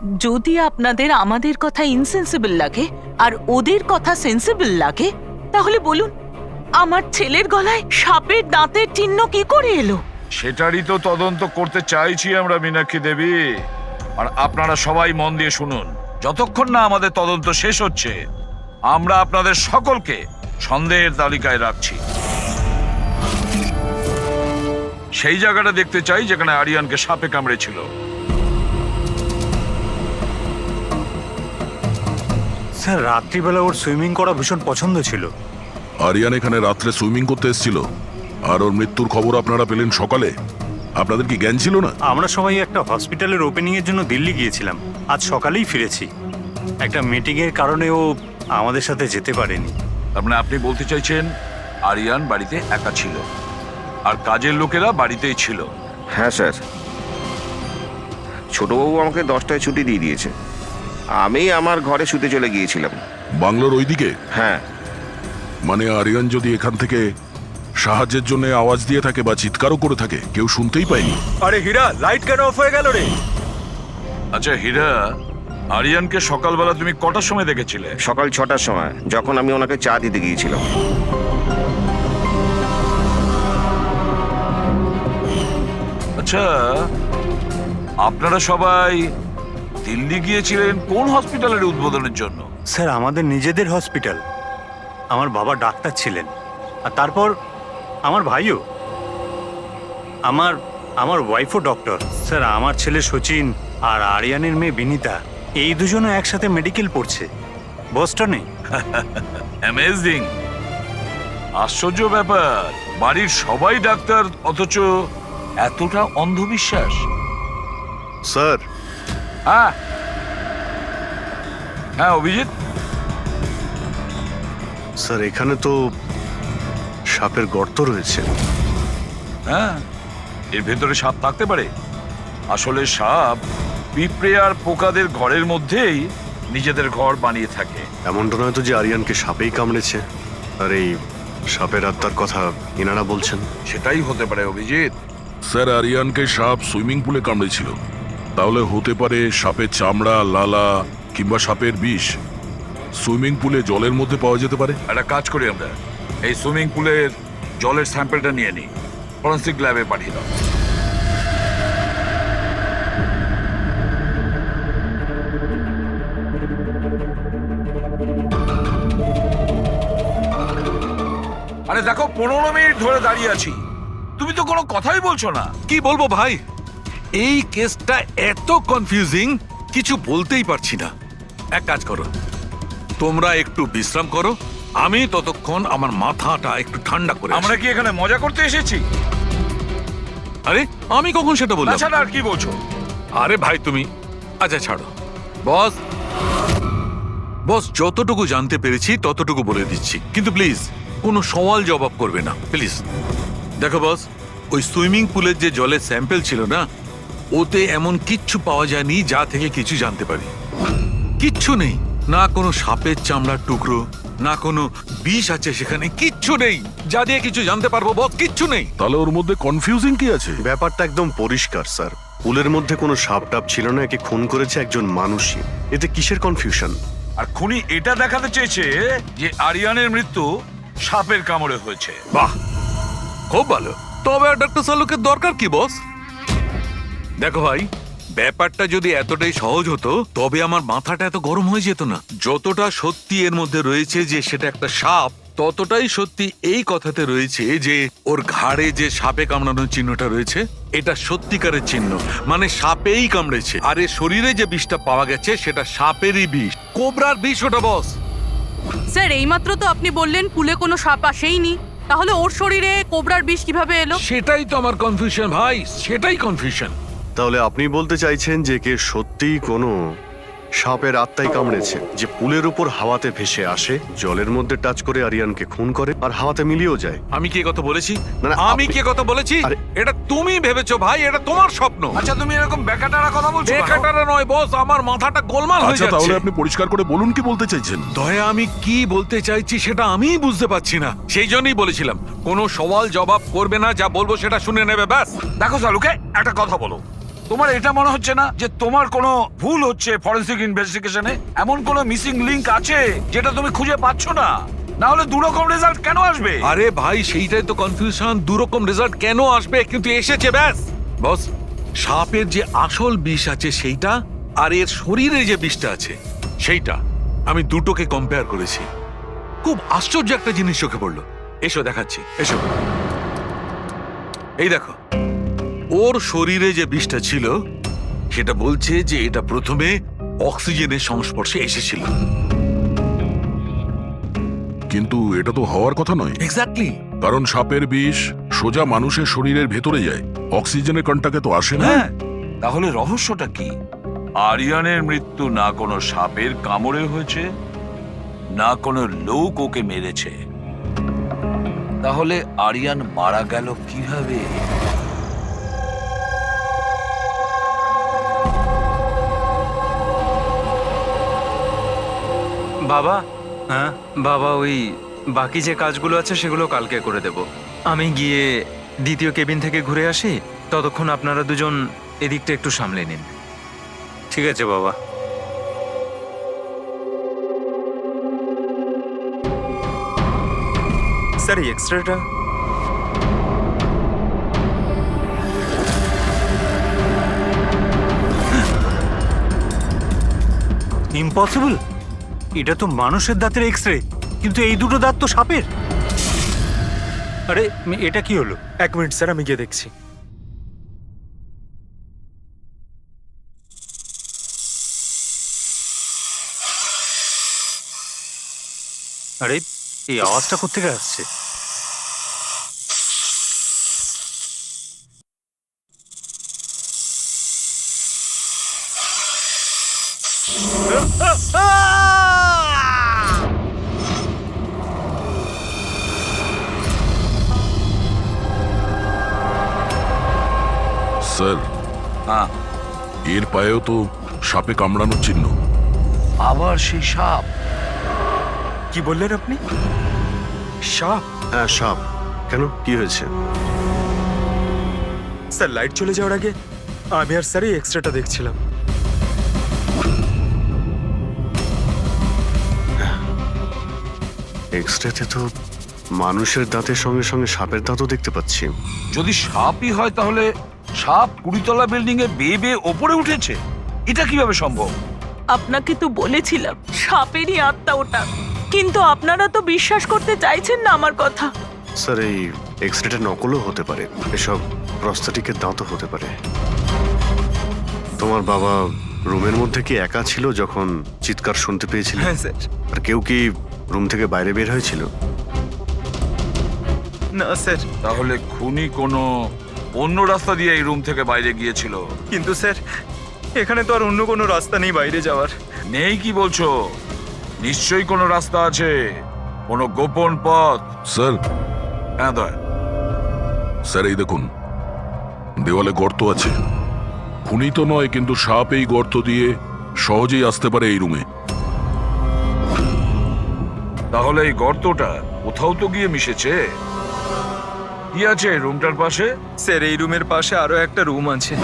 যদি আপনাদের আমাদের কথা ইনসেন্সিবল লাগে আর ওদের কথা সেন্সিবল লাগে, তাহলে বলুন আমার ছেলের গলায় সাপের দাঁতের চিহ্ন কি করে এলো? সেটারই তো তদন্ত করতে চাইছি আমরা, মীনাক্ষী দেবী। আর আপনারা সবাই মন দিয়ে শুনুন, যতক্ষণ না আমাদের তদন্ত শেষ হচ্ছে আমরা আপনাদের সকলকে সন্দেহের তালিকায় রাখছি। সেই জায়গাটা দেখতে চাই যেখানে আরিয়ানকে সাপে কামড়েছিল। স্যার, রাত্রিবেলা ওর সুইমিং করা ভীষণ পছন্দ ছিল। আরিয়ান এখানে রাত্রে সুইমিং করতে এসেছিল, আর ওর মৃত্যুর খবর আপনারা পেলেন সকালে। আপনাদের কি জ্ঞান ছিল না? আমরা সবাই একটা হসপিটালের ওপেনিং এর জন্য দিল্লি গিয়েছিলাম, আজ সকালেই ফিরেছি। একটা মিটিং এর কারণে ও আমাদের সাথে যেতে পারেনি। তার মানে আপনি বলতে চাইছেন আরিয়ান বাড়িতে একা ছিল আর কাজের লোকেরা বাড়িতেই ছিল? হ্যাঁ স্যার, ছোটবাবু আমাকে 10টায় ছুটি দিয়ে দিয়েছে। আমি আমার ঘরে শুতে চলে গিয়েছিলাম। বাংলোর ওইদিকে? হ্যাঁ। মানে আরিয়ান যদি এখান থেকে সাহায্যের জন্য আওয়াজ দিয়ে থাকে বা চিৎকারও করে থাকে, কেউ শুনতেই পায়নি? আরে হীরা, লাইট কেন অফ হয়ে গেল রে? আচ্ছা হীরা, আরিয়ানকে সকালবেলা তুমি কটার সময় দেখেছিলে? সকাল 6টার সময়, যখন আমি ওনাকে চা দিতে গিয়েছিলাম। আচ্ছা, আপনারা সবাই দিল্লি গিয়েছিলেন কোন হসপিটালের উদ্বোধনের জন্য? স্যার, আমাদের নিজেদের হসপিটাল। আমার বাবা ডাক্তার ছিলেন, আর তারপর আমার ভাইও, আমার ওয়াইফও ডক্টর। স্যার, আমার ছেলে সচিন আর আরিয়ানের মেয়ে বিনীতা, এই দুজনে একসাথে মেডিকেল পড়ছে বস্টনে। অ্যামেজিং, আশ্চর্য ব্যাপার। বাড়ির সবাই ডাক্তার, অথচ এতটা অন্ধবিশ্বাস। স্যার। হ্যাঁ হ্যাঁ অভিজিৎ। স্যার, এখানে তো সাপের গর্ত রয়েছে। হ্যাঁ, এর ভেতরে সাপ থাকতে পারে। আসলে সাপ পিঁপড়ে আর পোকাদের ঘরের মধ্যেই নিজেদের ঘর বানিয়ে থাকে। এমনটা নয় তো যে আরিয়ানকে সাপেই কামড়েছে, আর এই সাপের আত্মার কথা ইনারা বলছেন? সেটাই হতে পারে অভিজিৎ। স্যার, আরিয়ানকে সাপ সুইমিং পুলে কামড়েছিল, তাহলে হতে পারে সাপের চামড়া, লালা কিংবা সাপের বিষ সুইমিং পুলে জলের মধ্যে পাওয়া যেতে পারে। একটা কাজ করি, আমরা এই সুইমিং পুলের জলের স্যাম্পলটা নিয়ে নিই, ফরেন্সিক ল্যাবে পাঠিয়ে দাও। আরে দেখো, 15 মিনিট ধরে দাঁড়িয়ে আছি, তুমি তো কোনো কথাই বলছো না। কি বলবো ভাই, এই কেসটা এত কনফিউজিং, কিছু বলতেই পারছি না। এক কাজ করো, তোমরা একটু বিশ্রাম করো, আমি ততক্ষণ আমার মাথাটা একটু ঠান্ডা করে আমরা কি এখানে মজা করতে এসেছি? আরে আমি কখন সেটা বললাম? তাছাড়া আর কি বলছো? আরে ভাই তুমি, আচ্ছা ছাড়ো। বস বস যতটুকু জানতে পেরেছি ততটুকু বলে দিচ্ছি, কিন্তু প্লিজ কোনো সওয়াল জবাব করবে না প্লিজ। দেখো বস, ওই সুইমিং পুলের যে জলের স্যাম্পল ছিল না, ওতে এমন কিচ্ছু পাওয়া যায়নি যা থেকে কিছু জানতে পারি। কিচ্ছু নেই, না কোনো সাপের চামড়ার টুকরো, না কোনো বিষ আছে সেখানে, কিচ্ছু নেই যা দিয়ে কিছু জানতে পারবো বস, কিচ্ছু নেই। তাহলে ওর মধ্যে কনফিউজিং কি আছে? ব্যাপারটা একদম পরিষ্কার স্যার, পুলের মধ্যে কোনো সাপ টাপ ছিল না, একে খুন করেছে একজন মানুষই। এতে কিসের কনফিউশন? আর খুনি এটা দেখাতে চেয়েছে যে আরিয়ানের মৃত্যু সাপের কামড়ে হয়েছে। বাহ, খুব ভালো। তবে আর ডক্টর সালুকের দরকার কি বস? দেখো ভাই, ব্যাপারটা যদি এতটাই সহজ হতো তবে আমার মাথাটা এত গরম হয়ে যেত না। যতটা সত্যি এর মধ্যে রয়েছে যে সেটা একটা সাপ, ততটাই সত্যি এই কথাতে রয়েছে যে ওর ঘাড়ে যে সাপে কামড়ানোর চিহ্নটা রয়েছে, এটা সত্যিকারের চিহ্ন, মানে সাপেই কামড়েছে। আর এর শরীরে যে বিষটা পাওয়া গেছে সেটা সাপেরই বিষ, কোবরার বিষ ওটা বস। স্যার, এইমাত্র তো আপনি বললেন পুলে কোনো সাপ আসেইনি, তাহলে ওর শরীরে কোবরার বিষ কিভাবে এলো? সেটাই তো আমার কনফিউশন ভাই, সেটাই কনফিউশন। তাহলে আপনি বলতে চাইছেন যে কে সত্যিই কোনো সাপের আত্মাই কামড়েছে, যে পুলের উপর হাওয়াতে ভেসে আসে, জলের মধ্যে টাচ করে আরিয়ানকে খুন করে আর হাওয়াতে মিলিয়েও যায়? আমি কি কথা বলেছি? না, না, আমি আপনি- কি কথা বলেছি? আরে- এটা তুমি ভেবেছো ভাই, এটা তোমার স্বপ্ন। আচ্ছা, তুমি এরকম বেকাটারা কথা বলছো কেন? বেকারটা নয় বস, আমার মাথাটা গোলমাল হয়ে আচ্ছা, তাহলে যাচ্ছে। আপনি পরিষ্কার করে বলুন কি বলতে চাইছেন। দয়া, আমি কি বলতে চাইছি সেটা আমিই বুঝতে পারছি না, সেই জন্যই বলেছিলাম কোনো সওয়াল জবাব করবে না, যা বলবো সেটা শুনে নেবে ব্যাস। দেখো সালুকে, একটা কথা বলো, তোমার এটা মনে হচ্ছে না যে তোমার কোনো ভুল হচ্ছে ফরেন্সিক ইনভেস্টিগেশনে? এমন কোনো মিসিং লিংক আছে যেটা তুমি খুঁজে পাচ্ছ না? না হলে দুরকম রেজাল্ট কেন আসবে? আরে ভাই, সেইটাই তো কনফিউশন। দুরকম রেজাল্ট কেন আসবে, কিন্তু এসেছে ব্যাস। বস, সাপের যে আসল বিষ আছে সেইটা, আর এর শরীরে যে বিষটা আছে সেইটা, আমি দুটোকে কম্পেয়ার করেছি। খুব আশ্চর্য একটা জিনিস চোখে পড়লো। এসো দেখাচ্ছি, এসো। এই দেখো, ওর শরীরে যে বিষটা ছিল সেটা বলছে যে এটা প্রথমে অক্সিজেনের সংস্পর্শে এসেছিল। কিন্তু এটা তো হওয়ার কথা নয়, এক্স্যাক্টলি। কারণ সাপের বিষ সোজা মানুষের শরীরের ভেতরে যায়, অক্সিজেনের কন্টাক্টে তো আসে না। হ্যাঁ, তাহলে রহস্যটা কি? আরিয়ানের মৃত্যু না কোনো সাপের কামড়ে হয়েছে, না কোনো লোক ওকে মেরেছে। তাহলে আরিয়ান মারা গেল কিভাবে? বাবা, হ্যাঁ, বাবা ওই বাকি যে কাজগুলো আছে সেগুলো কালকে করে দেব। আমি গিয়ে দ্বিতীয় কেবিন থেকে ঘুরে আসি, ততক্ষণ আপনারা দুজন এদিকটা একটু সামলে নিন। ঠিক আছে বাবা। স্যার, এই এক্সট্রাটা ইম্পসিবল, এটা তো মানুষের দাঁতের এক্স রে, কিন্তু এই দুটো দাঁত তো সাপের। আরে এটা কি হলো? 1 মিনিট স্যার, আমি গিয়ে দেখছি। আরে এই আওয়াজটা কোত্থেকে আসছে? স্যার, হ্যাঁ, এর পায়েও তো সাপে কামড়ানোর চিহ্ন। আবার সেই সাপ? কি বললেন আপনি? সাপ? হ্যাঁ, সাপ। কেন, কি হয়েছে? স্যার, লাইট চলে যাওয়ার আগে আমি আর স্যার এই এক্সট্রাটা দেখছিলাম। এক্সরেতে তো মানুষের দাঁতের সঙ্গে সঙ্গে সাপের দাঁতও দেখতে পাচ্ছি। যদি সাপই হয় তাহলে সাপ 20তলা বিল্ডিং এ বেয়ে বেয়ে ওপরে উঠেছে। এটা কিভাবে সম্ভব? আপনাকে তো বলেছিলাম সাপেরই আত্মা ওটা, কিন্তু আপনারা তো বিশ্বাস করতে চাইছেন না আমার কথা। স্যার, এই এক্সরেটা নকলও হতে পারে, এসব প্রস্থেটিকের দাঁতও হতে পারে। তোমার বাবা রুমের মধ্যে কি একা ছিল যখন চিৎকার শুনতে পেয়েছিল? হ্যাঁ স্যার। আর কেউ কি রুম থেকে বাইরে বের হয়েছিল? না স্যার, তাহলে খুনি কোনো অন্য রাস্তা দিয়ে এই রুম থেকে বাইরে গিয়েছিল। কিন্তু স্যার এখানে তো আর অন্য কোনো রাস্তা নেই বাইরে যাওয়ার। নেই কি বলছো? নিশ্চয়ই কোনো রাস্তা আছে, কোনো গোপন পথ। স্যার, হ্যাঁ দয়া। স্যার এই দেখুন, দেওয়ালে গর্ত আছে। খুনি তো নয়, কিন্তু সাপ এই গর্ত দিয়ে সহজেই আসতে পারে এই রুমে। তাহলে এই গর্তটা কোথাও তো গিয়ে মিশেছে। কি আছে এই রুমটার পাশে? স্যার, এই রুমের পাশে আরো একটা রুম আছে।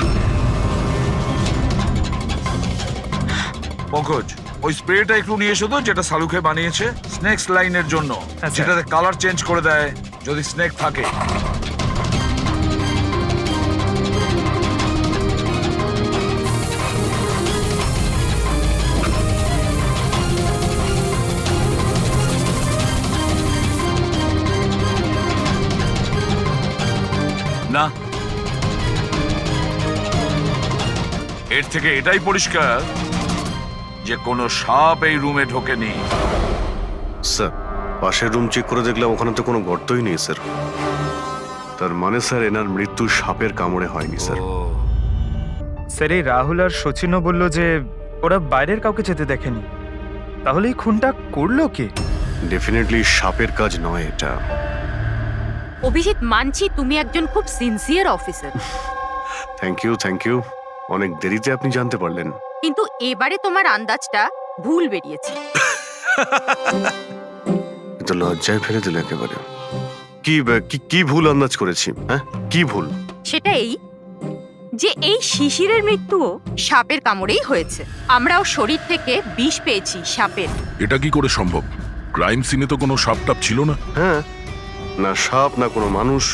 পঙ্কজ, ওই স্প্রেটা একটু নিয়ে এসো তো, যেটা সালুকে বানিয়েছে স্নেক লাইনের জন্য, হ্যাঁ, স্যার। যেটাতে কালার চেঞ্জ করে দেয় যদি স্নেক থাকে। না, এর থেকে এটাই পরিষ্কার যে কোনো সাপ এই রুমে ঢোকেনি। স্যার, পাশের রুম চেক করে দেখলাম ওখানে তো কোনো গর্তই নেই স্যার। তার মানে স্যার এনার মৃত্যু সাপের কামড়ে হয়নি স্যার। স্যার, এই রাহুল আর সচিনও বলল যে ওরা বাইরের কাউকে যেতে দেখেনি। তাহলে এই খুনটা করলো কে? ডেফিনেটলি সাপের কাজ নয় এটা। অভিজিৎ, মানছি তুমি একজন খুব সিনসিয়ার অফিসার, থ্যাংক ইউ। অনেক দেরিতে আপনি জানতে পারলেন। কিন্তু এবারে তোমার আন্দাজটা ভুল বেরিয়েছে। কিন্তু লজ্জায় ফেলে দিল একেবারে। কি ভুল আন্দাজ করেছি? হ্যাঁ, কি ভুল? সেটা এই যে এই শিশিরের মৃত্যুও সাপের কামড়েই হয়েছে। আমরাও শরীর থেকে বিষ পেয়েছি সাপের। এটা কি করে সম্ভব? ক্রাইম সিনে তো কোনো সাপ টাপ ছিল না। হ্যাঁ, না সাপ না কোনো মানুষ।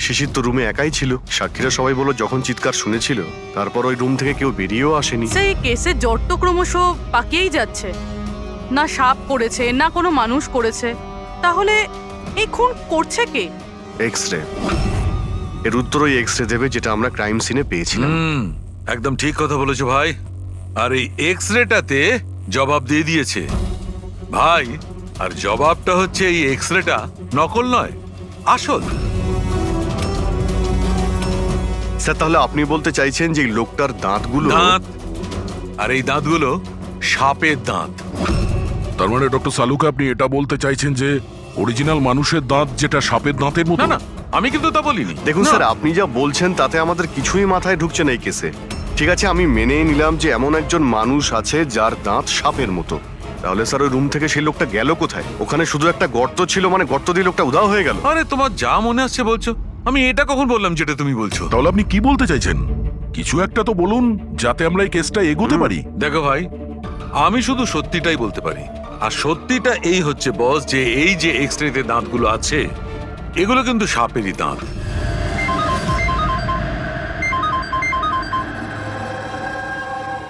শিশির তো রুমে একাই ছিল। সাক্ষীরা সবাই বলল যখন চিৎকার শুনেছিল তারপর ওই রুম থেকে কেউ বেরিয়েও আসেনি। সেই কেসের জট তো ক্রমশ পাকিয়েই যাচ্ছে। না সাপ করেছে না কোনো মানুষ করেছে, তাহলে এই খুন করছে কে? এক্স রে, এর উত্তর ওই এক্স রে দেবে যেটা আমরা ক্রাইম সিনে পেয়েছিলাম। একদম ঠিক কথা বলেছো ভাই। আর এই এক্স রেটাতে জবাব দিয়ে দিয়েছে ভাই। আর জবাবটা হচ্ছে এই এক্স রেটা নকল নয়, আসল। স্যার তাহলে আপনি বলতে চাইছেন যে এই লোকটার দাঁতগুলো দাঁত, আর এই দাঁতগুলো সাপের দাঁত। তার মানে ডক্টর সালুকে আপনি এটা বলতে চাইছেন যে অরিজিনাল মানুষের দাঁত যেটা সাপের দাঁতের মতো? না না, আমি কিন্তু তা বলিনি। দেখুন না। স্যার, আপনি যা বলছেন তাতে আমাদের কিছুই মাথায় ঢুকছে না এই কেসে। ঠিক আছে, আমি মেনেই নিলাম যে এমন একজন মানুষ আছে যার দাঁত সাপের মতো। তাহলে স্যার ওই রুম থেকে সেই লোকটা গেল কোথায়? ওখানে শুধু একটা গর্ত ছিল, মানে গর্ত দিয়ে লোকটা উধাও হয়ে গেল। আরে তোমার যা মনে আসছে বলছো। আমি এটা কখন বললাম যেটা তুমি বলছো? তাহলে আপনি কি বলতে চাইছেন? কিছু একটা তো বলুন যাতে আমরা এই কেসটা এগোতে পারি। দেখো ভাই, আমি শুধু সত্যিটাই বলতে পারি। আর সত্যিটা এই হচ্ছে বস, যে এই যে এক্স রেতে দাঁতগুলো আছে এগুলো কিন্তু সাপেরই দাঁত।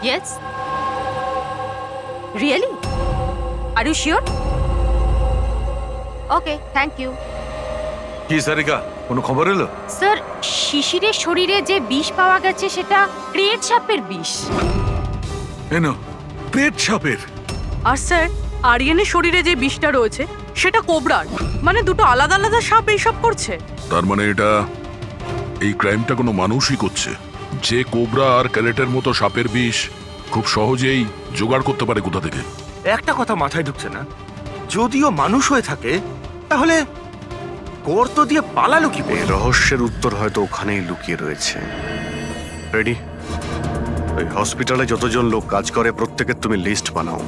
Yes? Really? Are you sure? Okay, thank you. কি সারিকা, কোনো খবর এলো? স্যার, শিশিরের শরীরে যে বিষ পাওয়া গেছে সেটা ক্রিয়েট সাপের বিষ। এনো, পেট সাপের। আর স্যার, আরিয়ানের শরীরে যে বিষটা রয়েছে সেটা কোবরার। মানে দুটো আলাদা আলাদা সাপ এইসব করছে। তার মানে এটা, এই ক্রাইমটা কোনো মানুষই করছে, যে কোবরা আর ক্যারেটের মতো সাপের বিষ খুব সহজেই জোগাড় করতে পারে কোথা থেকে। একটা কথা মাথায় ঢুকছে না, যদিও মানুষ হয়ে থাকে তাহলে গর্ত দিয়ে পালালো কি করে? এই রহস্যের উত্তর হয়তো ওখানেই লুকিয়ে রয়েছে। রেডি? ওই হসপিটালে যতজন লোক কাজ করে প্রত্যেকের তুমি লিস্ট বানাও,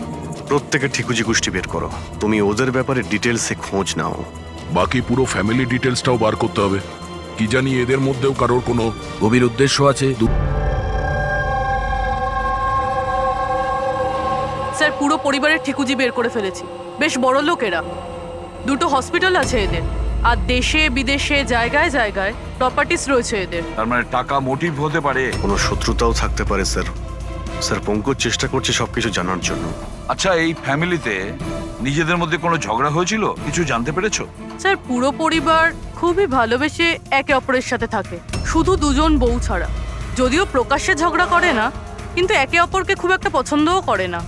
প্রত্যেকের ঠিকুজি গোষ্ঠী বের করো। তুমি ওদের ব্যাপারে ডিটেলসে খোঁজ নাও। বাকি পুরো ফ্যামিলি ডিটেলসটাও বার করতে হবে। কি জানি এদের মধ্যেও কারোর কোনো গভীর উদ্দেশ্য আছে। স্যার, পুরো পরিবারের ঠিকুজি বের করে ফেলেছি। বেশ বড় লোকেরা। দুটো হসপিটাল আছে এদের, আর দেশে বিদেশে জায়গায় জায়গায় প্রপার্টিস রয়েছে এদের। তার মানে টাকা মোটিভ হতে পারে। কোনো শত্রুতাও থাকতে পারে স্যার। স্যার পঙ্কজ চেষ্টা করছে সবকিছু জানার জন্য। আচ্ছা, এই ফ্যামিলিতে নিজেদের মধ্যে কোনো ঝগড়া হয়েছিল? কিছু জানতে পেরেছো? স্যার, পুরো পরিবার খুবই ভালোবেসে একে অপরের সাথে থাকে, শুধু দুজন বউ ছাড়া। যদিও প্রকাশ্যে ঝগড়া করে না, কিন্তু একে অপরকে খুব একটা পছন্দও করে না।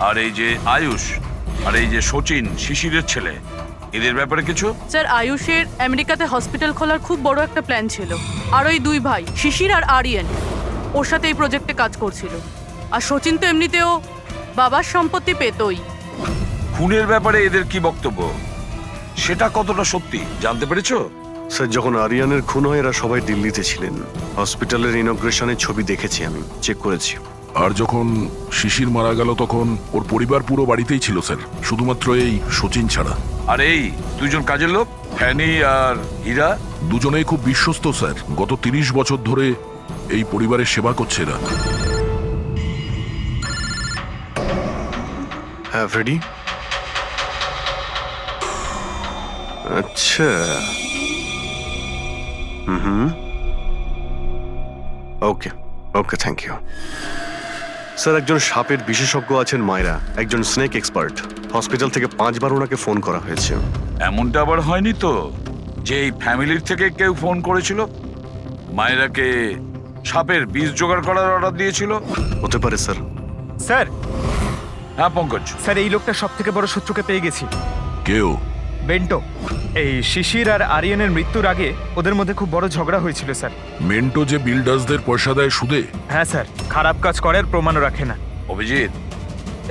আর এই যে আয়ুষ আর এই যে সচিন, শিশিরের ছেলে, এদের ব্যাপারে কিছু? স্যার, আয়ুষের আমেরিকাতে হসপিটাল খোলার খুব বড় একটা প্ল্যান ছিল। আর ওই দুই ভাই শিশির আর আরিয়ান ওর সাথে এই প্রজেক্টে কাজ করছিল। আর সচিন তো এমনিতেও বাবার সম্পত্তি পেতই। খুনের ব্যাপারে এদের কি বক্তব্য, সেটা কতটা সত্যি জানতে পেরেছো? স্যার যখন আরিয়ানের খুন হয় এরা সবাই দিল্লিতে ছিলেন। হসপিটালের ইনগ্রেশনের ছবি দেখেছি, আমি চেক করেছি। আর যখন শিশির মারা গেল তখন ওর পরিবার পুরো বাড়িতেই ছিল স্যার, শুধুমাত্র এই সচিন ছাড়া। আর এই দুজন কাজের লোক, ফ্যানি আর হীরা, দুজনেই খুব বিশ্বস্ত স্যার। গত 30 বছর ধরে এই পরিবারের সেবা করছে এরা। হ্যাঁ ফ্রেডি। আচ্ছা, হুম, ওকে ওকে, থ্যাংক ইউ স্যার। একজন সাপের বিশেষজ্ঞ আছেন মায়রা, একজন স্নেক এক্সপার্ট। হসপিটাল থেকে 5 বার ওনাকে ফোন করা হয়েছে। এমনটা আবার হয়নি তো যে এই ফ্যামিলির থেকে কেউ ফোন করেছিল মায়েরাকে সাপের বীজ জোগাড় করার অর্ডার দিয়েছিল? হতে পারে স্যার। স্যার, হ্যাঁ পঙ্কজ। স্যার এই লোকটা সব থেকে বড় শত্রুকে পেয়ে গেছি। কেউ? বেন্টো। এই শিশির আর আরিয়ানের মৃত্যুর আগে ওদের মধ্যে খুব বড় ঝগড়া হয়েছিল স্যার। মেন্টো যে বিল্ডার্সদের পয়সা দেয় সুদে? হ্যাঁ স্যার, খারাপ কাজ করার প্রমাণও রাখে না। অভিজিৎ,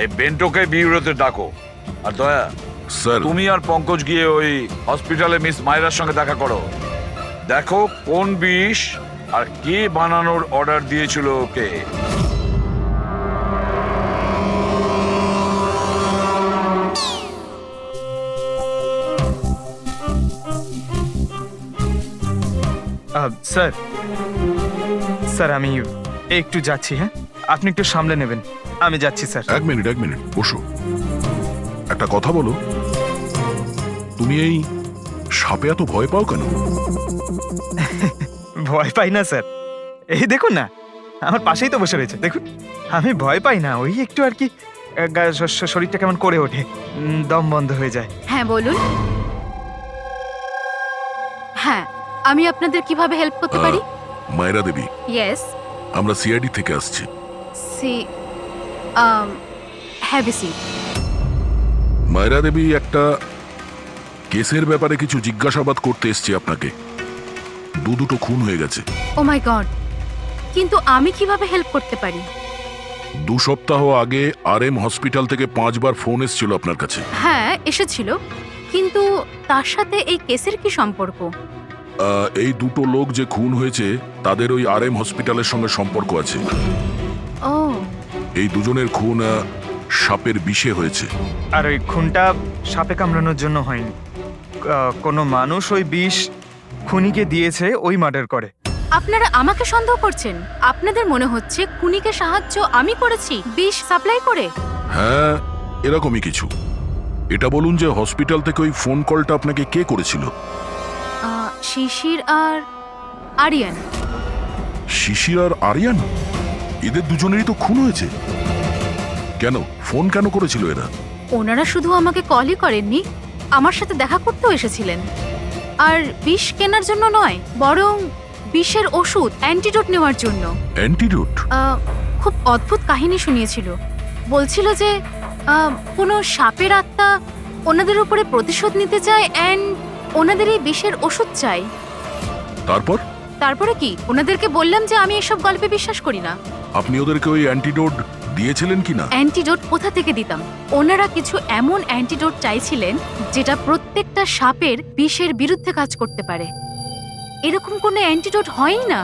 এই বেন্টোকে বিউরোতে ডাকো। আর দয়া, স্যার তুমি আর পঙ্কজ গিয়ে ওই হসপিটালে মিস মায়রার সঙ্গে দেখা করো। দেখো কোন বিষ আর কে বানানোর অর্ডার দিয়েছিল ওকে। স্যার স্যার আমি একটু যাচ্ছি, হ্যাঁ আপনি একটু সামলে নেবেন, আমি যাচ্ছি স্যার। এক মিনিট বসো। একটা কথা বলো, তুমি এই সাপে এত ভয় পাও কেন? ভয় পাই না স্যার, এই দেখুন না আমার পাশেই তো বসে রয়েছে, দেখুন আমি ভয় পাই না, ওই একটু আর কি শরীরটা কেমন করে ওঠে, দম বন্ধ হয়ে যায়। হ্যাঁ বলুন। হ্যাঁ, আমি আপনাদের কিভাবে হেল্প করতে পারি? মায়েরা দেবী, ইয়েস। আমরা সিআইডি থেকে আসছি। See have a seat. মায়েরা দেবী, একটা কেসের ব্যাপারে কিছু জিজ্ঞাসাবাদ করতে এসছি আপনাকে। দুটো খুন হয়ে গেছে। ও মাই গড, কিন্তু আমি কিভাবে হেল্প করতে পারি? 2 সপ্তাহ আগে RM হসপিটাল থেকে 5 বার ফোন এসেছিল আপনার কাছে। হ্যাঁ এসেছিল, কিন্তু তার সাথে এই কেসের কি সম্পর্ক? এই দুটো লোক যে খুন হয়েছে তাদের ওই RM হসপিটালের সঙ্গে সম্পর্ক আছে। ও, এই দুজনের খুন সাপের বিষে হয়েছে। আর ওই খুনটা সাপে কামড়ানোর জন্য হয়নি, কোনো মানুষ ওই বিষ খুনিকে দিয়েছে, ওই মার্ডার করে। আপনারা আমাকে সন্দেহ করছেন? আপনাদের মনে হচ্ছে খুনিকে সাহায্য আমি করেছি বিষ সাপ্লাই করে? হ্যাঁ, এরকমই কিছু। এটা বলুন যে হসপিটাল থেকে ওই ফোন কলটা আপনাকে কে করেছিল? শিশির আর আরিয়ান। শিশির আর আরিয়ান? এদের দুজনেরই তো খুন হয়েছে। কেন, ফোন কেন করেছিল এরা? ওনারা শুধু আমাকে কলই করেননি, আমার সাথে দেখা করতেও এসেছিলেন। আর বিষ কেনার জন্য নয়, বরং বিষের ওষুধ অ্যান্টিডোট নেওয়ার জন্য। অ্যান্টিডোট? খুব অদ্ভুত কাহিনী শুনিয়েছিল। বলছিল যে কোনো সাপের আত্মা ওনাদের উপরে প্রতিশোধ নিতে চায় অ্যান্ড ওনাদের এই বিষের ওষুধ চাই। তারপরে কি? ওনাদেরকে বললাম যে আমি এসব গল্পে বিশ্বাস করি না। আপনি ওদেরকে ওই অ্যান্টিডোট দিয়েছিলেন কিনা? অ্যান্টিডোট কোথা থেকে দিতাম? ওনারা কিছু এমন অ্যান্টিডোট চাইছিলেন যেটা প্রত্যেকটা সাপের বিষের বিরুদ্ধে কাজ করতে পারে। এরকম কোনো অ্যান্টিডোট হয়ই না।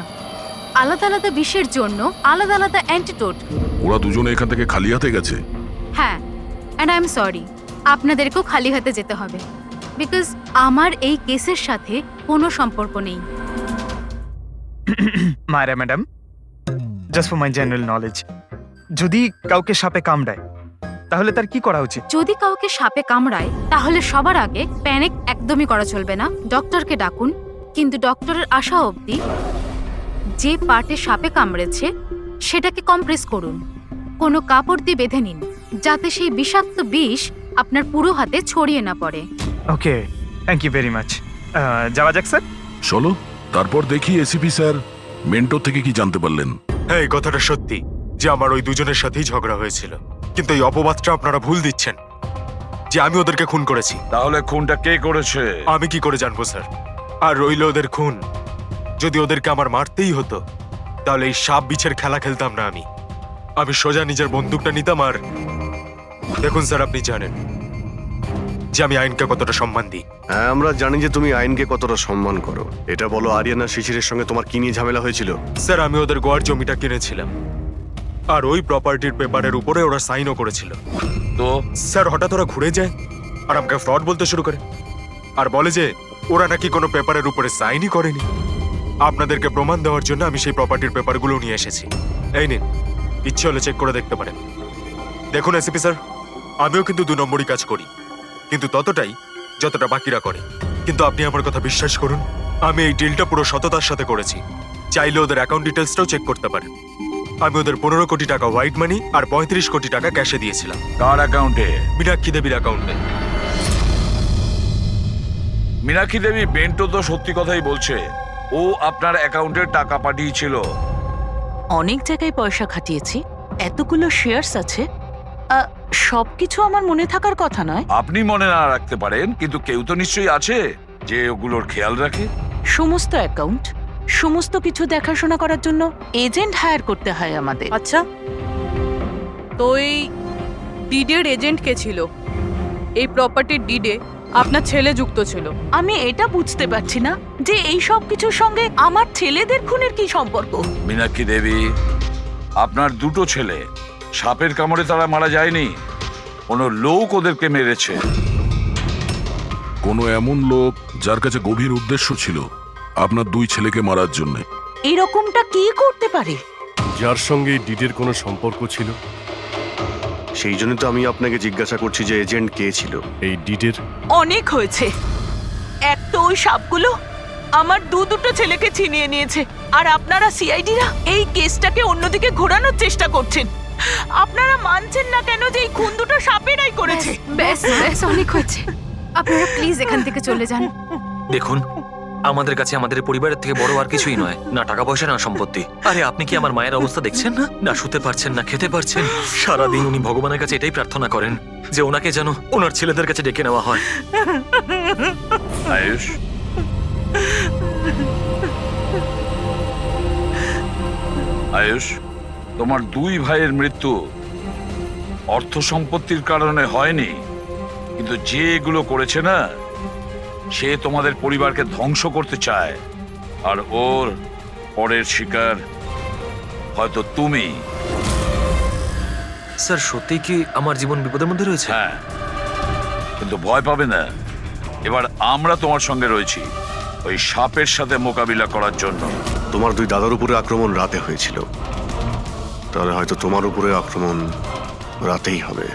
আলাদা আলাদা বিষের জন্য আলাদা আলাদা অ্যান্টিডোট। ওরা দুজনে এখান থেকে খালি হাতে গেছে? হ্যাঁ, অ্যান্ড আই এম সরি, আপনাদেরকেও খালি হাতে যেতে হবে, বিকজ আমার এই কেসের সাথে কোনো সম্পর্ক নেই। মায়েরা madam, just for my general knowledge, যদি কাউকে সাপে কামড়ায় তাহলে তার কি করা উচিত? যদি কাউকে সাপে কামড়ায় তাহলে সবার আগে প্যানিক একদমই করা চলবে না। ডক্টরকে ডাকুন, কিন্তু ডক্টরের আসা অবধি যে পার্টে সাপে কামড়েছে সেটাকে কম্প্রেস করুন, কোনো কাপড় দিয়ে বেঁধে নিন, যাতে সেই বিষাক্ত বিষ আপনার পুরো হাতে ছড়িয়ে না পড়ে। ওকে, থ্যাংক ইউ ভেরি মাচ। যাওয়া যাক স্যার। চলো, তারপর দেখি এসিপি স্যার মেন্টর থেকে কি জানতে পারলেন। হ্যাঁ, এই কথাটা সত্যি যে আমার ওই দুজনের সাথেই ঝগড়া হয়েছিল, কিন্তু এই অপবাদটা আপনারা ভুল দিচ্ছেন যে আমি ওদেরকে খুন করেছি। তাহলে খুনটা কে করেছে? আমি কি করে জানবো স্যার? আর রইল ওদের খুন, যদি ওদেরকে আমার মারতেই হতো তাহলে এই সাপ বিছের খেলা খেলতাম না। আমি সোজা নিজের বন্দুকটা নিতাম। আর দেখুন স্যার, আপনি জানেন যে আমি আইনকে কতটা সম্মান দিই। হ্যাঁ, আমরা জানি যে তুমি আইনকে কতটা সম্মান করো। এটা বলো, আরিয়ানা শিশিরের সঙ্গে তোমার কি নিয়ে ঝামেলা হয়েছিল? স্যার, আমি ওদের গোয়ার জমিটা কিনেছিলাম, আর ওই প্রপার্টির পেপারের উপরে ওরা সাইনও করেছিল। তো স্যার, হঠাৎ ওরা ঘুরে যায় আর আমাকে ফ্রড বলতে শুরু করে, আর বলে যে ওরা নাকি কোনো পেপারের উপরে সাইনই করেনি। আপনাদেরকে প্রমাণ দেওয়ার জন্য আমি সেই প্রপার্টির পেপারগুলো নিয়ে এসেছি। এই নিন, ইচ্ছে হলে চেক করে দেখতে পারেন। দেখুন এসিপি স্যার, আমিও কিন্তু 2 নম্বরই কাজ করি, কিন্তু ততটাই যতটা বাকিরা করে। কিন্তু আপনি আমার কথা বিশ্বাস করুন, আমি এই ডিলটা পুরো সততার সাথে করেছি। চাইলে ওদের অ্যাকাউন্ট ডিটেলসটাও চেক করতে পারেন। আমি ওদের 15 কোটি টাকা হোয়াইট মানি আর 35 কোটি টাকা ক্যাশে দিয়েছিলাম। কার অ্যাকাউন্টে? মীনাক্ষী দেবীর অ্যাকাউন্টে। মীনাক্ষী দেবী বেন্টো তো সত্যি কথাই বলছে, ও আপনার অ্যাকাউন্টে টাকা পাঠিয়েছিল। অনেক জায়গায় পয়সা খাটিয়েছি, এতগুলো শেয়ারস আছে, সবকিছু আমার মনে থাকার কথা নয়। আপনি মনে না রাখতে পারেন, কিন্তু কেউ তো নিশ্চয়ই আছে যে ওগুলোর খেয়াল রাখে। সমস্ত অ্যাকাউন্ট, সমস্ত কিছু দেখাশোনা করার জন্য এজেন্ট হায়ার করতে হয় আমাদের। আচ্ছা, তো এই ডিডের এজেন্ট কে ছিল? এই প্রপার্টির ডিডে আপনার ছেলে যুক্ত ছিল। আমি এটা বুঝতে পারছি না যে এই সব কিছুর সঙ্গে আমার ছেলেদের খুনের কি সম্পর্ক। মীনাক্ষী দেবী, আপনার 2টো ছেলে সাপের কামড়ে তারা মারা যায়নি, কোনো লোক ওদেরকে মেরেছে। কোনো এমন লোক যার কাছে গভীর উদ্দেশ্য ছিল আপনার 2 ছেলেকে মারার জন্য। এরকমটা কি করতে পারে? যার সঙ্গে এই ডিডের কোনো সম্পর্ক ছিল, সেই জন্য তো আমি আপনাকে জিজ্ঞাসা করছি যে এজেন্ট কে ছিল এই ডিডের। অনেক হয়েছে। এক তো ওই সাপগুলো আমার দুটো ছেলেকে ছিনিয়ে নিয়েছে, আর আপনারা সিআইডিরা এই কেসটাকে অন্যদিকে ঘোরানোর চেষ্টা করছেন। আপনারা মানছেন না কেন যে এই খুন দুটো সাপেরাই করেছে? ব্যাস ব্যাস অনেক হয়েছে, আপনারা প্লিজ এখান থেকে চলে যান। দেখুন, আমাদের কাছে আমাদের পরিবারের থেকে বড় আর কিছুই নয়, না টাকা পয়সা না সম্পত্তি। আরে আপনি কি আমার মায়ের অবস্থা দেখছেন না? না শুতে পারছেন না খেতে পারছেন। সারাদিন উনি ভগবানের কাছে এটাই প্রার্থনা করেন যে ওনাকে যেন ওনার ছেলেদের কাছে ডেকে নেওয়া হয়। আয়ুষ, আয়ুষ, তোমার দুই ভাইয়ের মৃত্যু অর্থ সম্পত্তির কারণে হয়নি, কিন্তু যে এগুলো করেছে না, সে তোমাদের পরিবারকে ধ্বংস করতে চায়, আর ওর পরের শিকার হয়তো তুমি। স্যার সত্যি কি আমার জীবন বিপদের মধ্যে রয়েছে? হ্যাঁ, কিন্তু ভয় পাবে না। এবার আমরা তোমার সঙ্গে রয়েছি ওই সাপের সাথে মোকাবিলা করার জন্য। তোমার দুই দাদার উপরে আক্রমণ রাতে হয়েছিল, তাহলে হয়তো তোমার উপরে আক্রমণ রাতেই হবে।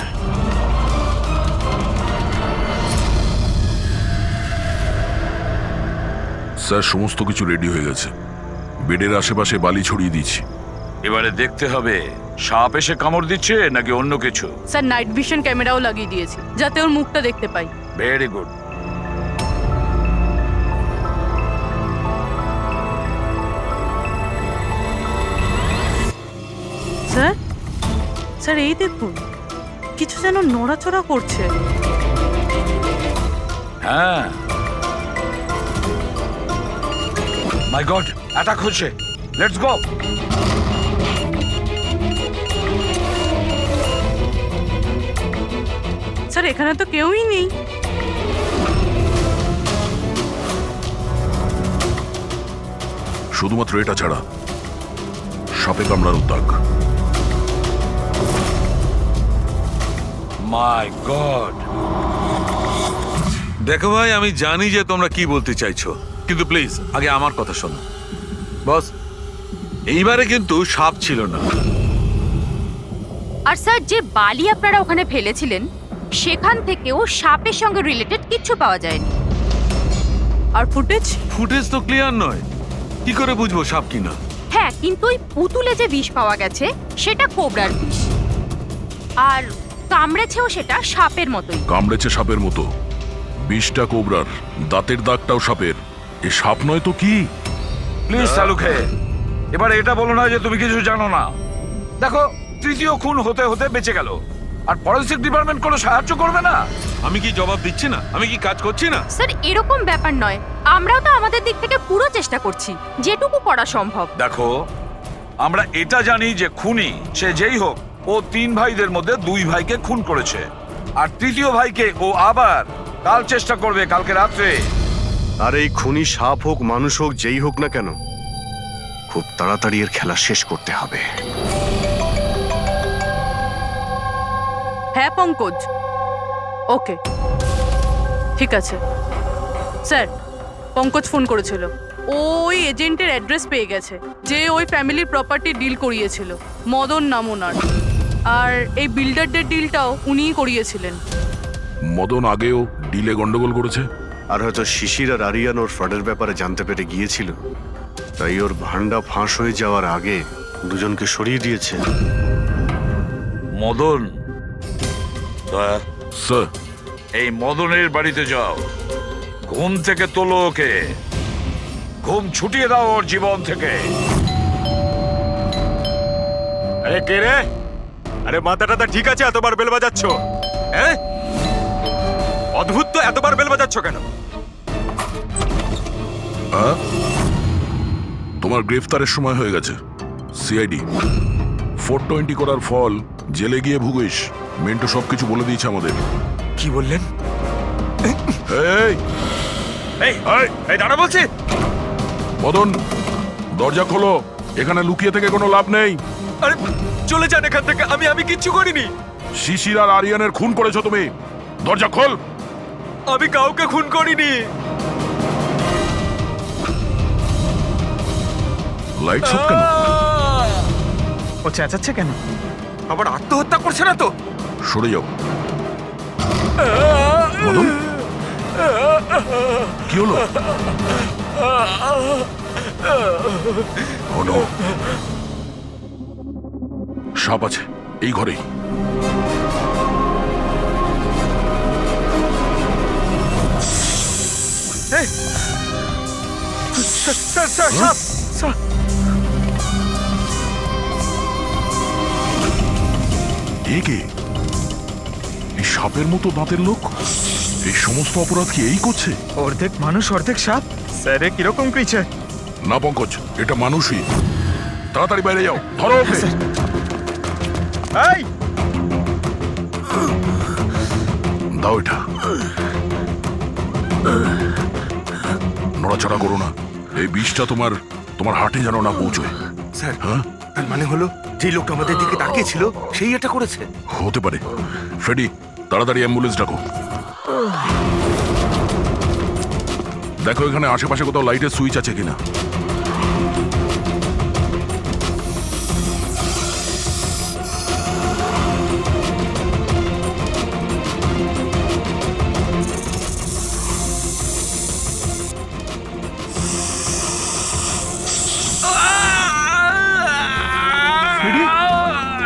স্যার সমস্ত কিছু রেডি হয়ে গেছে, বেডের আশেপাশে বালি ছড়িয়ে দিচ্ছি। এবারে দেখতে হবে সাপ এসে কামড় দিচ্ছে নাকি অন্য কিছু। স্যার নাইট ভিশন ক্যামেরাও লাগিয়ে দিয়েছি যাতে ওর মুখটা দেখতে পাই। Very good. স্যার, স্যার এই দেখুন, কিছু যেন নড়াচড়া করছে। হ্যাঁ, মাই গড, অ্যাটাক হচ্ছে। Let's go. স্যার এখানে তো কেউই নেই। শুধুমাত্র এটা ছাড়া সাপে কামড়ার উদ্যোগ। মাই গড। দেখো ভাই, আমি জানি যে তোমরা কি বলতে চাইছো, কিন্তু প্লিজ আগে আমার কথা শোনো। বস, এইবারে কিন্তু সাপ ছিল না। আর স্যার যে বালি আপনারা ওখানে ফেলেছিলেন সেখান থেকেও সাপের সঙ্গে রিলেটেড কিছু পাওয়া যায়নি। আর ফুটেজ? ফুটেজ তো ক্লিয়ার নয়, কি করে বুঝবো সাপ কিনা? হ্যাঁ, কিন্তু ওই পুতুলে যে বিষ পাওয়া গেছে সেটা কোবরার বিষ, আর কামড়েছেও সেটা সাপের মতোই। কামড়েছে সাপের মতো, বিষটা কোবরার, দাঁতের দাগটাও সাপের। এ সাপ নয় তো কি? প্লিজ চালুকে, এবার এটা বলো না যে তুমি কিছু জানো না। দেখো, তৃতীয় খুন হতে হতে বেঁচে গেল, আর ফরেনসিক ডিপার্টমেন্ট কোনো সাহায্য করবে না। আমি কি জবাব দিচ্ছি না? আমি কি কাজ করছি না? স্যার এরকম ব্যাপার নয়, আমরাও তো আমাদের দিক থেকে পুরো চেষ্টা করছি যেটুকু করা সম্ভব। দেখো, আমরা এটা জানি যে খুনি সে যেই হোক, ও তিন ভাইদের মধ্যে দুই ভাইকে খুন করেছে, আর তৃতীয় ভাইকে ও আবার কাল চেষ্টা করবে, কালকে রাত্রে। আর এই খুনি সাপ হোক মানুষ হোক যেই হোক না কেন, খুব তাড়াতাড়ি এর খেলা শেষ করতে হবে। হ্যাঁ পঙ্কজ, ওকে ঠিক আছে। স্যার পঙ্কজ ফোন করেছিল, ওই এজেন্টের অ্যাড্রেস পেয়ে গেছে যে ওই ফ্যামিলির প্রপার্টি ডিল করিয়েছিল। মদন নাম ওনার, আর এই বিল্ডারদের ডিলটাও উনিই করিয়েছিলেন। মদন আগেও ডিলে গন্ডগোল করেছে, আর হয়তো শিশির আর আরিয়ান ওর ফ্রডের ব্যাপারে জানতে পেরে গিয়েছিল, তাই ওর ভান্ডা ফাঁস হয়ে যাওয়ার আগে দুজনকে সরিয়ে দিয়েছে। মদন, স্যার এই মদনের বাড়িতে যাও, ঘুম থেকে তোলো ওকে, ঘুম ছুটিয়ে দাও ওর জীবন থেকে। আরে কে রে? আরে মাথাটা ঠিক আছে, এতবার বেল বাজাচ্ছ? হ্যাঁ, অদ্ভুত তো, এতবার বেল বাজাচ্ছ কেন? তোমার গ্রেফতারের সময় হয়ে গেছে। সিআইডি 420 করার ফল জেলে গিয়ে ভুগিস। মেন্টু সবকিছু বলে দিয়েছে আমাদের। কি বললেন? এই এই এই দাঁড়া বলছি। মদন, দরজা খোলো, এখানে লুকিয়ে থেকে কোনো লাভ নেই। আরে চলে যান এখান থেকে, আমি কিচ্ছু করিনি। শিশির আর আরিয়ানের খুন করেছো তুমি, দরজা খোল। আমি কাউকে খুন করিনি। লাইট সব কেন? ও চেঁচাচ্ছে কেন? আবার আত্মহত্যা করছে না তো? সরে যাও। মদন, কি হলো? Oh no! সাপ আছে এই ঘরেই। এ কে? এই সাপের মতো দাঁতের লোক এই সমস্ত অপরাধ কি এই করছে? অর্ধেক মানুষ অর্ধেক সাপ। স্যার কিরকম ক্রিচার? না পঙ্কজ, এটা মানুষই। তাড়াতাড়ি বাইরে যাও, ধরো ওকে। এই দাও এটা। নড়াচড়া করো না, এই বিষটা তোমার হার্টে যেন না পৌঁছয়। স্যার, হ্যাঁ, তার মানে হলো যে লোকটা আমাদের দিকে তাকিয়ে ছিল সেই এটা করেছে। হতে পারে। ফ্রেডি, তাড়াতাড়ি অ্যাম্বুলেন্স ডাকো। দেখো এখানে আশেপাশে কোথাও লাইটের সুইচ আছে কিনা।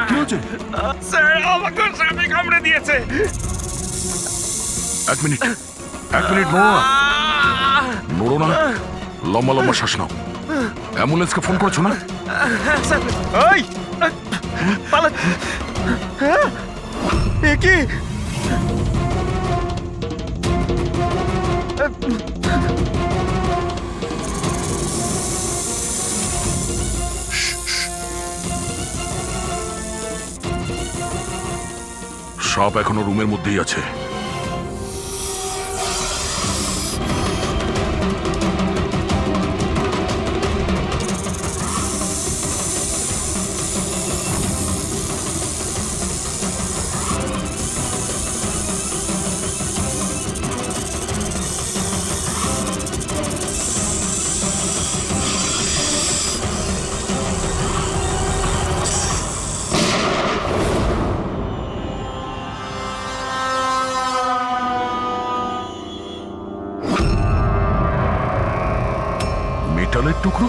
কি হচ্ছে? স্যার আমাকে সাপে কামড়ে দিয়েছে। এক মিনিট নড়ো না, নড়ো না, লম্বা লম্বা শ্বাস নাও। অ্যাম্বুলেন্সকে ফোন করেছো না? ওই পালা। হ্যাঁ, এ কি? সাপ এখনো রুমের মধ্যেই আছে। মেটালের টুকরো?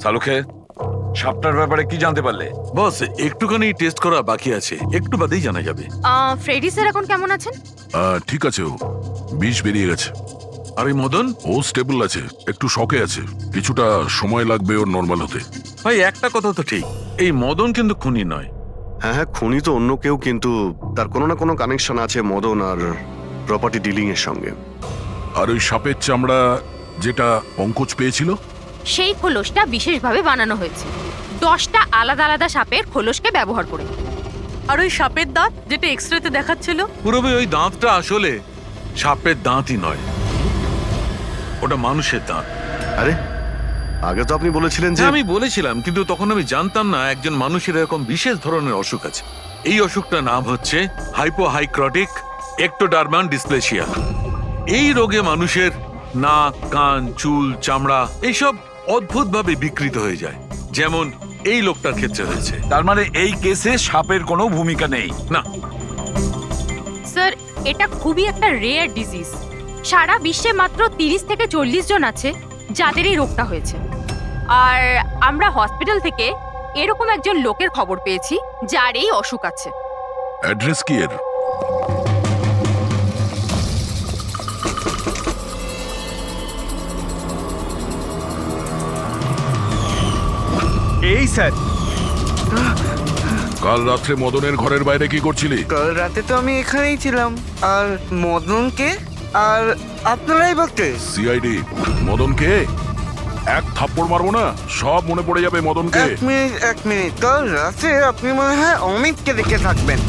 সালুখে, সাপটার ব্যাপারে কি জানতে পারলে? বস, একটুখানি টেস্ট করা বাকি আছে, একটু বাদেই জানা যাবে। ফ্রেডি স্যার এখন কেমন আছেন? ঠিক আছে, ও বিষ বেরিয়ে গেছে। আর এই মদন? ও স্টেবল আছে, একটু শকে আছে, কিছুটা সময় লাগবে ওর নর্মাল হতে। ভাই একটা কথা তো ঠিক, এই মদন কিন্তু খুনি নয়। হ্যাঁ হ্যাঁ, খুনি তো অন্য কেউ, কিন্তু তার কোনো না কোনো কানেকশন আছে মদন আর প্রপার্টি ডিলিং এর সঙ্গে। আর ওই সাপের চামড়া যেটা পঙ্কজ পেয়েছিল, সেই খোলসটা বিশেষভাবে বানানো হয়েছে 10টা আলাদা আলাদা সাপের খোলসকে ব্যবহার করে। আর ওই সাপের দাঁত যেটা এক্সরেতে দেখাচ্ছিল, পুরোপুরি ওই দাঁতটা আসলে সাপের দাঁতই নয়, ওটা মানুষের দাঁত। আরে আগে তো আপনি বলেছিলেন যে আমি বলেছিলাম, কিন্তু তখন আমি জানতাম না একজন মানুষের এরকম বিশেষ ধরনের অসুখ আছে। এই অসুখটার নাম হচ্ছে হাইপোহাইক্রটিক একটোডার্মান ডিসপ্লেসিয়া। এই রোগে মানুষের নাক, কান, চুল, চামড়া এইসব অদ্ভুতভাবে বিকৃত হয়ে যায়, যেমন এই লোকটার ক্ষেত্রে হয়েছে। তার মানে এই কেসে সাপের কোনো ভূমিকা নেই? না স্যার, এটা খুবই একটা রেয়ার ডিজিজ। সারা বিশ্বে মাত্র 30 থেকে 40 জন আছে যাদের এই রোগটা হয়েছে। আর আমরা হসপিটাল থেকে এরকম একজন লোকের খবর পেয়েছি যার এই অসুখ আছে। অ্যাড্রেস কি এর? এই স্যার, কাল রাত্রে মদনের ঘরের বাইরে কি করছিলি? কাল রাতে তো আমি এখানেই ছিলাম। আর মদনকে আর আপনারাই বলতে সিআইডি। মদনকে এক থাপ্পড় মারবো না, সব মনে পড়ে যাবে মদনকে। এক মিনিট, কাল রাতে আপনি মনে হয় অমিতকে দেখে থাকবেন।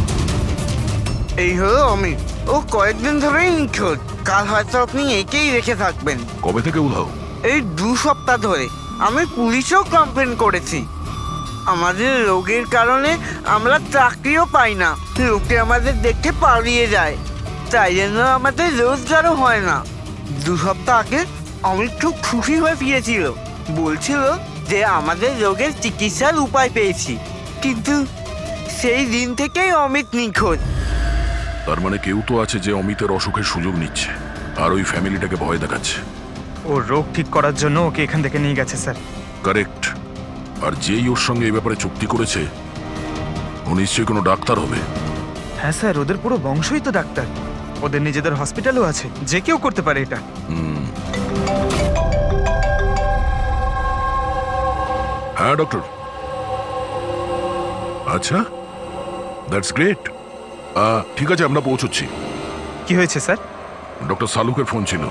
এই হলো অমিত, ও কয়েকদিন ধরেই নিখোঁজ। কাল হয়তো আপনি একেই রেখে থাকবেন। কবে থেকে উধাও? এই 2 সপ্তাহ ধরে। আমি পুলিশেও কমপ্লেন করেছি। আমাদের রোগের কারণে আমরা চাকরিও পাই না, লোকে আমাদের দেখে পালিয়ে যায়, তাই জন্য আমাদের রোজগারও হয় না। 2 সপ্তাহ আগে অমিত খুব খুশি হয়ে ফিরেছিল, বলছিল যে আমাদের রোগের চিকিৎসার উপায় পেয়েছি, কিন্তু সেই দিন থেকেই অমিত নিখোঁজ। তার মানে কেউ তো আছে যে অমিতের অসুখের সুযোগ নিচ্ছে আর ওই ফ্যামিলিটাকে ভয় দেখাচ্ছে। ও রোগ ঠিক করার জন্য ওকে এখান থেকে নিয়ে গেছে স্যার। কারেক্ট। আর যেই ওর সঙ্গে এই ব্যাপারে চুক্তি করেছে ও নিশ্চয়ই কোনো ডাক্তার হবে। হ্যাঁ স্যার, ওদের পুরো বংশই তো ডাক্তার, ওদের নিজেদের হসপিটালও আছে, যে কেউ করতে পারে এটা। হ্যাঁ ডক্টর। আচ্ছা, দ্যাটস গ্রেট। ঠিক আছে, আমরা পৌঁছচ্ছি। কি হয়েছে স্যার? ডক্টর সালুকের ফোন ছিল,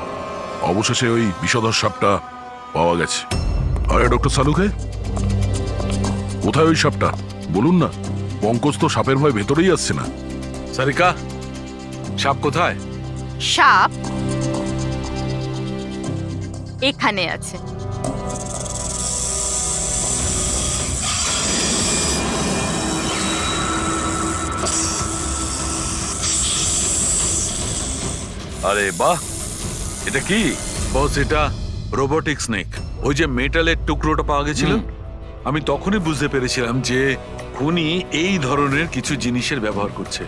অবশেষে ওই বিষধর সাপটা পাওয়া গেছে। আরে ডক্টর সালুকে, কোথায় ওই সাপটা বলুন না? পঙ্কজ তো সাপের ভয় ভেতরেই আসছে না। সারিকা, সাপ কোথায়? সাপ এখানে আছে। আরে বাহ, এটা কি? বস, এটা রোবোটিক স্নেক। ওই যে মেটালের টুকরোটা পাওয়া গেছিল, আমি তখনই বুঝতে পেরেছিলাম যে খুনি এই ধরনের কিছু জিনিসের ব্যবহার করছে।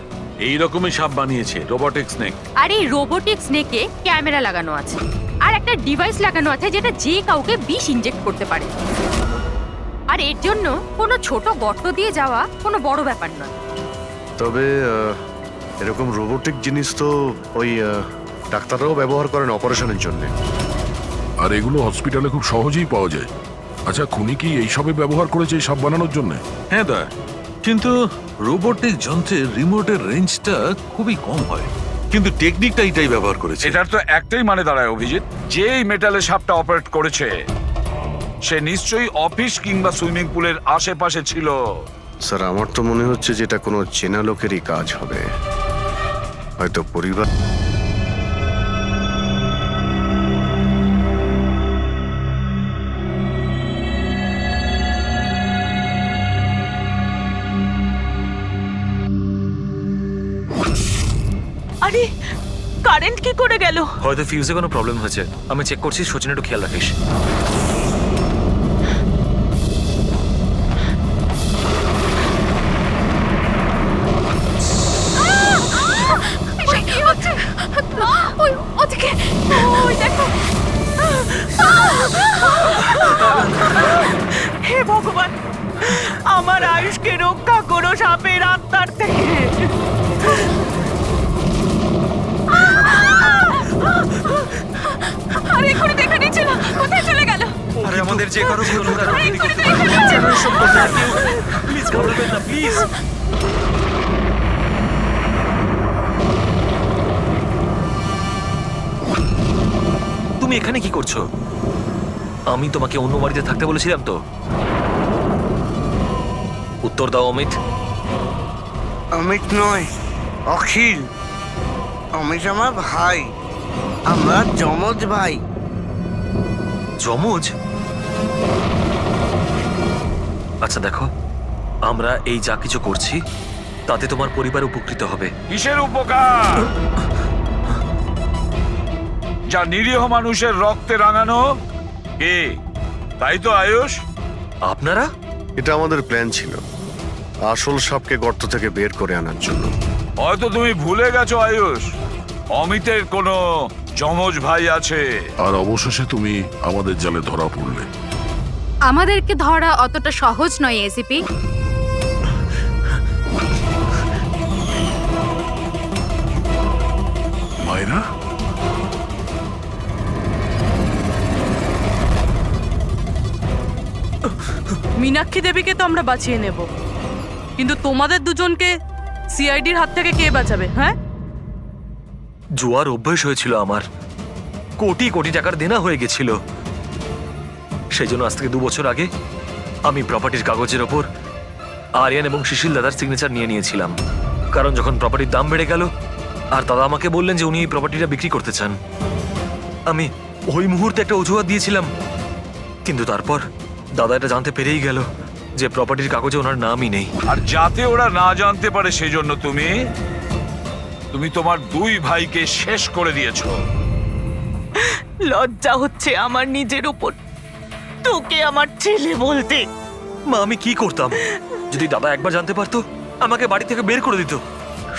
এই রকমই সাপ বানিয়েছে রোবোটিক স্নেক। আর এই রোবোটিক স্নেকে ক্যামেরা লাগানো আছে আর একটা ডিভাইস লাগানো আছে যেটা যে কাউকে বিষ ইনজেক্ট করতে পারে। আর এর জন্য কোনো ছোট গর্ত দিয়ে যাওয়া কোনো বড় ব্যাপার নয়। তবে এরকম রোবোটিক জিনিস তো ওই ডাক্তাররাও ব্যবহার করেন অপারেশনের জন্য। আর এগুলো হসপিটালে খুব সহজেই পাওয়া যায়। আচ্ছা, খুনি কি এইসবে ব্যবহার করেছে এই সাপ বানানোর জন্য? হ্যাঁ দা, কিন্তু রোবোটিক যন্ত্রের রিমোটের রেঞ্জটা খুবই কম হয়, কিন্তু টেকনিকটা এটাই ব্যবহার করেছে। এটার তো একটাই মানে দাঁড়ায় অভিজিৎ, যে এই মেটালের সাপটা অপারেট করেছে সে নিশ্চয়ই অফিস কিংবা সুইমিং পুলের আশেপাশে ছিল। স্যার, আমার তো মনে হচ্ছে যে এটা কোনো চেনা লোকেরই কাজ হবে, হয়তো পরিবার। আরে কারেন্ট কি করে গেল? হয়তো ফিউজে কোনো প্রবলেম হয়েছে। আমি চেক করছি, সচিন একটু খেয়াল রাখিস। কি হচ্ছে? ওই ওদিকে, ওই দেখো। হে ভগবান, আমার আয়ুষকে রক্ষা করো সাপের আত্মার থেকে। আরে এখনই দেখা নিচ্ছে না, কোথায় চলে গেল? আরে আমাদের যে কারো কোনো প্লিজ ঘাবড়াবেন না, প্লিজ। তুমি এখানে কি করছো? আমি তোমাকে অন্য বাড়িতে থাকতে বলেছিলাম তো। উত্তর দাও অমিত। অমিত নয়, অখিল। অমিত আমার ভাই, আমরা যমজ ভাই। যমজ? আচ্ছা দেখো, আমরা এই যা কিছু করছি তাতে তোমার পরিবার উপকৃত হবে। কিসের উপকার? যা নিরীহ মানুষের রক্তে রাঙানো। কে? তাই তো আয়ুষ? আপনারা? এটা আমাদের প্ল্যান ছিল, আসল সাপকে গর্ত থেকে বের করে আনার জন্য। হয়তো তুমি ভুলে গেছো আয়ুষ, অমিতের কোনো যমজ ভাই আছে। আর অবশেষে তুমি আমাদের জালে ধরা পড়লে। আমাদেরকে ধরা অতটা সহজ নয় এসিপি। মায়েরা, মীনাক্ষী দেবীকে তো আমরা বাঁচিয়ে নেব, কিন্তু তোমাদের দুজনকে সিআইডির হাত থেকে কে বাঁচাবে? হ্যাঁ, জুয়ার অভ্যেস হয়েছিল আমার, কোটি কোটি টাকার দেনা হয়ে গেছিল। সেই জন্য আজ থেকে 2 বছর আগে আমি প্রপার্টির কাগজের ওপর আরিয়ান এবং শিশিল দাদার সিগনেচার নিয়ে নিয়েছিলাম। কারণ যখন প্রপার্টির দাম বেড়ে গেল আর দাদা আমাকে বললেন যে উনি এই প্রপার্টিটা বিক্রি করতে চান, আমি ওই মুহূর্তে একটা অজুহাত দিয়েছিলাম। কিন্তু তারপর দাদা এটা জানতে পেরেই গেল যে প্রপার্টির কাগজে ওনার নামই নেই। আর যাতে ওরা না জানতে পারে সেজন্য তুমি তোমার দুই ভাইকে শেষ করে দিয়েছো। লজ্জা হচ্ছে আমার নিজের উপর তোকে আমার ছেলে বলতে। মা আমি কি করতাম? যদি দাদা একবার জানতে পারতো আমাকে বাড়ি থেকে বের করে দিত,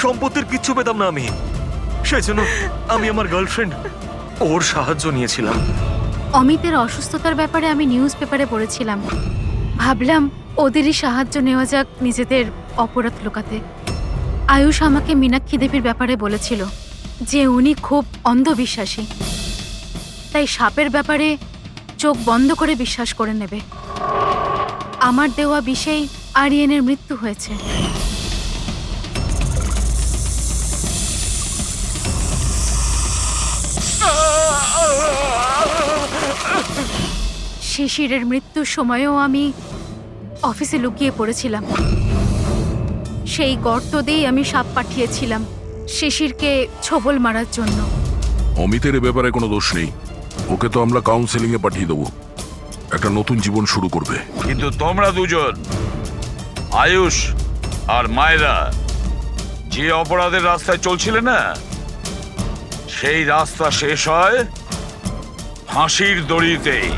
সম্পত্তির কিচ্ছু পেতাম না আমি। সেজন্য আমি আমার গার্লফ্রেন্ড ওর সাহায্য নিয়েছিলাম। অমিতের অসুস্থতার ব্যাপারে আমি নিউজ পেপারে পড়েছিলাম, ভাবলাম ওদেরই সাহায্য নেওয়া যাক নিজেদের অপরাধ লুকাতে। আয়ুষ আমাকে মীনাক্ষী দেবীর ব্যাপারে বলেছিল যে উনি খুব অন্ধবিশ্বাসী, তাই সাপের ব্যাপারে চোখ বন্ধ করে বিশ্বাস করে নেবে। আমার দেওয়া বিষেই আরিয়ানের মৃত্যু হয়েছে। শিশিরের মৃত্যুর সময়ও আমি অফিসে লুকিয়ে পড়েছিলাম। সেই গর্ত দিয়েই আমি সাপ পাঠিয়েছিলাম শিশিরকে ছোবল মারার জন্য। অমিতের এ ব্যাপারে কোনো দোষ নেই, ওকে তো আমরা কাউন্সেলিং এ পাঠিয়ে দেবো, একটা নতুন জীবন শুরু করবে। কিন্তু তোমরা দুজন, আয়ুষ আর মায়রা, যে অপরাধের রাস্তায় চলছিলে না, সেই রাস্তা শেষ হয় ফাঁসির দড়িতেই।